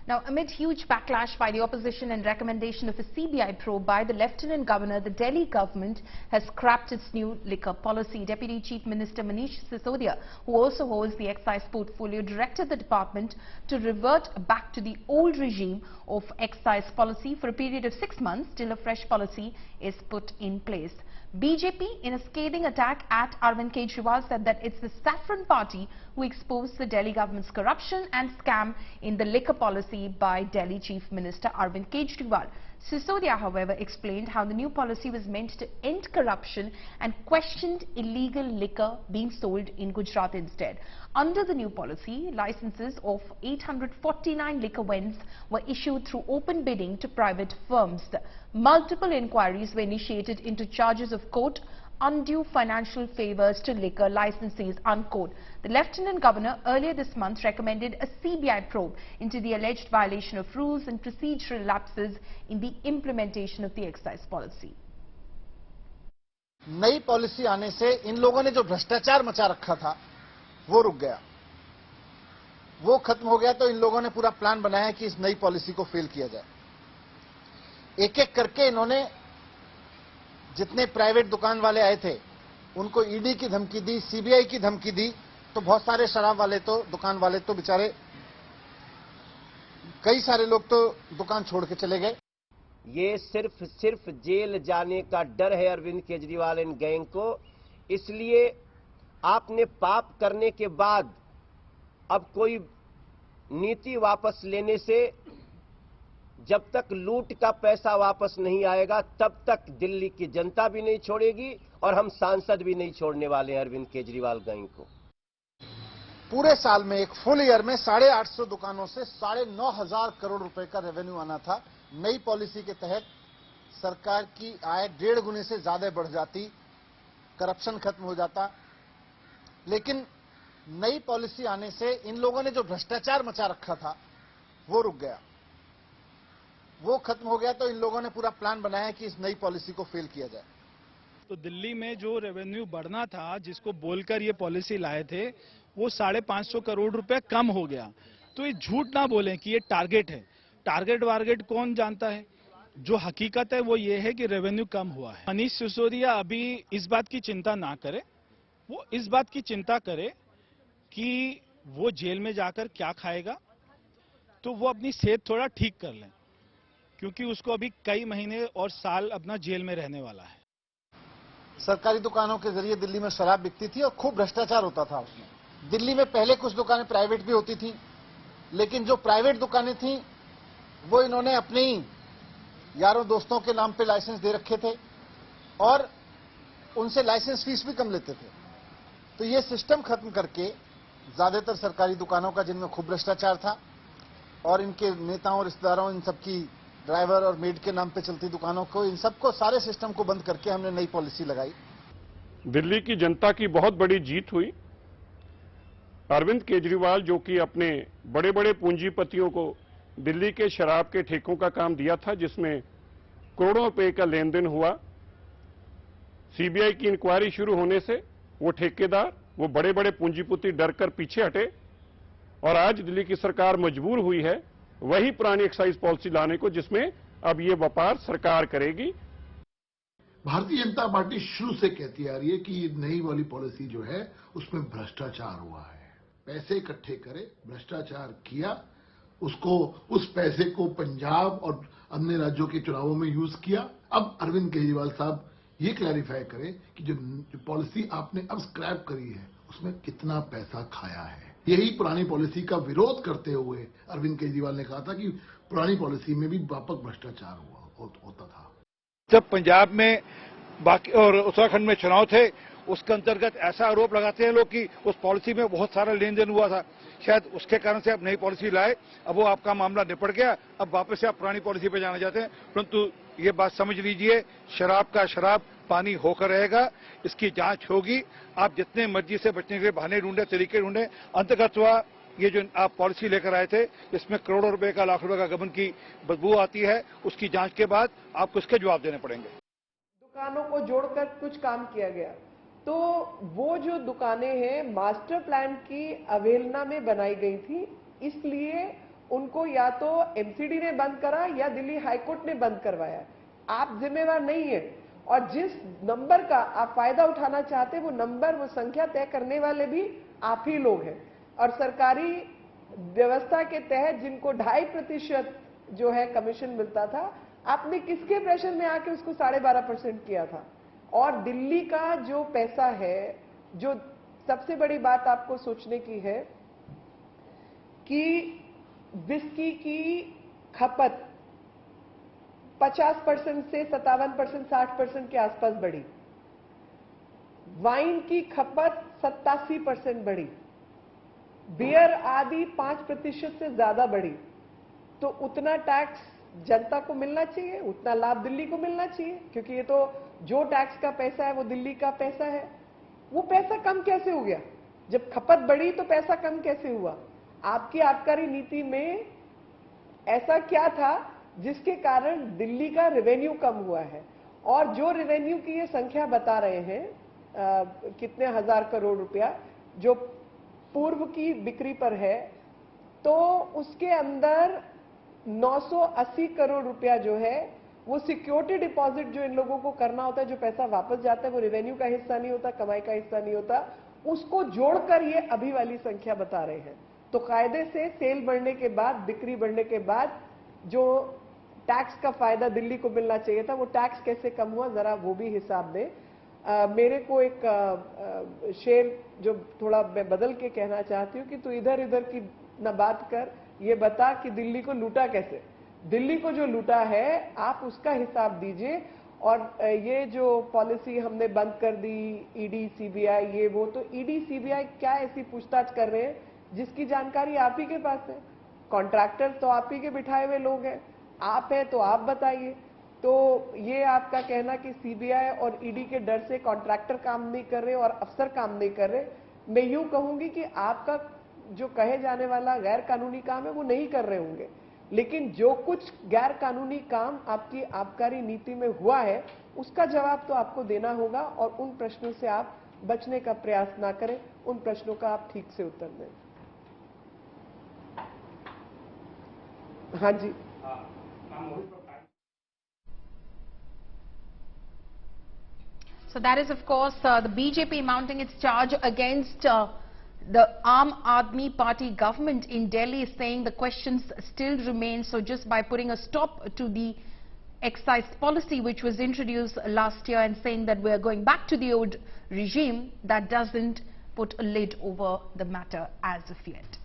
Now, amid huge backlash by the opposition and recommendation of a CBI probe by the Lieutenant Governor, the Delhi government has scrapped its new liquor policy. Deputy Chief Minister Manish Sisodia, who also holds the excise portfolio, directed the department to revert back to the old regime of excise policy for a period of 6 months till a fresh policy is put in place. BJP, in a scathing attack at Arvind Kejriwal, said that it's the Saffron Party who exposed the Delhi government's corruption and scam in the liquor policy by Delhi Chief Minister Arvind Kejriwal. Sisodia, however, explained how the new policy was meant to end corruption and questioned illegal liquor being sold in Gujarat instead. Under the new policy, licenses of 849 liquor vends were issued through open bidding to private firms. Multiple inquiries were initiated into charges of, quote, undue financial favors to liquor licensees, unquote. The Lieutenant Governor earlier this month recommended a CBI probe into the alleged violation of rules and procedural lapses in the implementation of the excise policy. नई policy आने से इन लोगों ने जो भ्रष्टाचार मचा रखा था वो रुक गया, वो खत्म हो गया। तो इन लोगों ने पूरा प्लान बनाया कि इस नई पॉलिसी को फेल किया जाए। एक एक करके इन्होंने जितने प्राइवेट दुकान वाले आए थे उनको ईडी की धमकी दी, सीबीआई की धमकी दी। तो बहुत सारे शराब वाले तो दुकान वाले तो बेचारे कई सारे लोग तो दुकान छोड़ के चले गए। ये सिर्फ जेल जाने का डर है अरविंद केजरीवाल एंड गैंग को। इसलिए आपने पाप करने के बाद अब कोई नीति वापस लेने से जब तक लूट का पैसा वापस नहीं आएगा तब तक दिल्ली की जनता भी नहीं छोड़ेगी और हम सांसद भी नहीं छोड़ने वाले हैं अरविंद केजरीवाल गैंग को। पूरे साल में एक फुल ईयर में 850 दुकानों से 9,500 करोड़ रुपए का रेवेन्यू आना था। नई पॉलिसी के तहत सरकार की आय 1.5 गुने से ज्यादा बढ़ जाती, करप्शन खत्म हो जाता। लेकिन नई पॉलिसी आने से इन लोगों ने जो भ्रष्टाचार मचा रखा था वो रुक गया, वो खत्म हो गया। तो इन लोगों ने पूरा प्लान बनाया कि इस नई पॉलिसी को फेल किया जाए। तो दिल्ली में जो रेवेन्यू बढ़ना था, जिसको बोलकर ये पॉलिसी लाए थे, वो 550 करोड़ रुपए कम हो गया। तो ये झूठ ना बोलें कि ये टारगेट है। टारगेट वारगेट कौन जानता है? जो हकीकत है वो ये है कि रेवेन्यू कम हुआ है। मनीष सिसोदिया अभी इस बात की चिंता ना करे, वो इस बात की चिंता करे कि वो जेल में जाकर क्या खाएगा। तो वो अपनी सेहत थोड़ा ठीक कर लें, क्योंकि उसको अभी कई महीने और साल अपना जेल में रहने वाला है। सरकारी दुकानों के जरिए दिल्ली में शराब बिकती थी और खूब भ्रष्टाचार होता था उसमें। दिल्ली में पहले कुछ दुकानें प्राइवेट भी होती थी, लेकिन जो प्राइवेट दुकानें थी वो इन्होंने अपने ही यारों दोस्तों के नाम पे लाइसेंस दे रखे थे और उनसे लाइसेंस फीस भी कम लेते थे। तो ये सिस्टम खत्म करके ज्यादातर सरकारी दुकानों का, जिनमें खूब भ्रष्टाचार था, और इनके नेताओं, रिश्तेदारों, इन सबकी ड्राइवर और मेड के नाम पे चलती दुकानों को, इन सबको, सारे सिस्टम को बंद करके हमने नई पॉलिसी लगाई। दिल्ली की जनता की बहुत बड़ी जीत हुई। अरविंद केजरीवाल, जो कि अपने बड़े बड़े पूंजीपतियों को दिल्ली के शराब के ठेकों का काम दिया था, जिसमें करोड़ों रुपए का लेन देन हुआ, सीबीआई की इंक्वायरी शुरू होने से वो ठेकेदार, वो बड़े बड़े पूंजीपति डरकर पीछे हटे और आज दिल्ली की सरकार मजबूर हुई है वही पुरानी एक्साइज पॉलिसी लाने को, जिसमें अब ये व्यापार सरकार करेगी। भारतीय जनता पार्टी शुरू से कहती आ रही है कि ये नई वाली पॉलिसी जो है उसमें भ्रष्टाचार हुआ है। पैसे इकट्ठे करे, भ्रष्टाचार किया, उसको, उस पैसे को पंजाब और अन्य राज्यों के चुनावों में यूज किया। अब अरविंद केजरीवाल साहब ये क्लैरिफाई करें कि जो पॉलिसी आपने अब स्क्रैप करी है उसमें कितना पैसा खाया है। यही पुरानी पॉलिसी का विरोध करते हुए अरविंद केजरीवाल ने कहा था कि पुरानी पॉलिसी में भी व्यापक भ्रष्टाचार होता था। जब पंजाब में बाकी और उत्तराखंड में चुनाव थे, उसके अंतर्गत ऐसा आरोप लगाते हैं लोग कि उस पॉलिसी में बहुत सारा लेन देन हुआ था, शायद उसके कारण से आप नई पॉलिसी लाए। अब वो आपका मामला निपट गया, अब वापस से आप पुरानी पॉलिसी पे जाना चाहते हैं। परंतु ये बात समझ लीजिए, शराब का शराब पानी होकर रहेगा, इसकी जांच होगी। आप जितने मर्जी से बचने के लिए बहाने ढूंढे, तरीके ढूंढे, अंततः ये जो आप पॉलिसी लेकर आए थे, इसमें करोड़ों रुपए का, लाख रुपए का गबन की बदबू आती है। उसकी जांच के बाद आपको इसके जवाब देने पड़ेंगे। दुकानों को जोड़कर कुछ काम किया गया, तो वो जो दुकानें हैं मास्टर प्लान की अवहेलना में बनाई गई थी, इसलिए उनको या तो एमसीडी ने बंद करा या दिल्ली हाईकोर्ट ने बंद करवाया। आप जिम्मेवार नहीं है, और जिस नंबर का आप फायदा उठाना चाहते हैं वो नंबर, वो संख्या तय करने वाले भी आप ही लोग हैं। और सरकारी व्यवस्था के तहत जिनको 2.5% जो है कमीशन मिलता था, आपने किसके प्रेशर में आके उसको 12.5% किया था। और दिल्ली का जो पैसा है, जो सबसे बड़ी बात आपको सोचने की है कि विस्की की खपत 50% से 57%, 60% के आसपास बढ़ी, वाइन की खपत 87% बढ़ी, बियर आदि 5% से ज्यादा बढ़ी। तो उतना टैक्स जनता को मिलना चाहिए, उतना लाभ दिल्ली को मिलना चाहिए, क्योंकि ये तो जो टैक्स का पैसा है वो दिल्ली का पैसा है। वो पैसा कम कैसे हो गया? जब खपत बढ़ी तो पैसा कम कैसे हुआ? आपकी आबकारी नीति में ऐसा क्या था जिसके कारण दिल्ली का रेवेन्यू कम हुआ है? और जो रेवेन्यू की ये संख्या बता रहे हैं कितने हजार करोड़ रुपया जो पूर्व की बिक्री पर है, तो उसके अंदर 980 करोड़ रुपया जो है वो सिक्योरिटी डिपॉजिट जो इन लोगों को करना होता है, जो पैसा वापस जाता है, वो रेवेन्यू का हिस्सा नहीं होता, कमाई का हिस्सा नहीं होता, उसको जोड़कर ये अभी वाली संख्या बता रहे हैं। तो कायदे से सेल बढ़ने के बाद, बिक्री बढ़ने के बाद जो टैक्स का फायदा दिल्ली को मिलना चाहिए था, वो टैक्स कैसे कम हुआ, जरा वो भी हिसाब दें। मेरे को एक शेर जो थोड़ा मैं बदल के कहना चाहती हूँ कि तू इधर इधर की न बात कर, ये बता कि दिल्ली को लूटा कैसे। दिल्ली को जो लूटा है आप उसका हिसाब दीजिए। और ये जो पॉलिसी हमने बंद कर दी, ईडी सीबीआई ये वो, तो ईडी सीबीआई क्या ऐसी पूछताछ कर रहे हैं जिसकी जानकारी आप ही के पास है? कॉन्ट्रैक्टर तो आप ही के बिठाए हुए लोग हैं, आप हैं तो आप बताइए। तो ये आपका कहना कि सीबीआई और ईडी के डर से कॉन्ट्रैक्टर काम नहीं कर रहे और अफसर काम नहीं कर रहे, मैं यूं कहूंगी कि आपका जो कहे जाने वाला गैर कानूनी काम है वो नहीं कर रहे होंगे, लेकिन जो कुछ गैर कानूनी काम आपकी आबकारी नीति में हुआ है उसका जवाब तो आपको देना होगा, और उन प्रश्नों से आप बचने का प्रयास ना करें, उन प्रश्नों का आप ठीक से उत्तर दें। हाँ जी। So that is, of course, the BJP mounting its charge against the Aam Aadmi Party government in Delhi, saying the questions still remain. So just by putting a stop to the excise policy which was introduced last year and saying that we are going back to the old regime, that doesn't put a lid over the matter as of yet.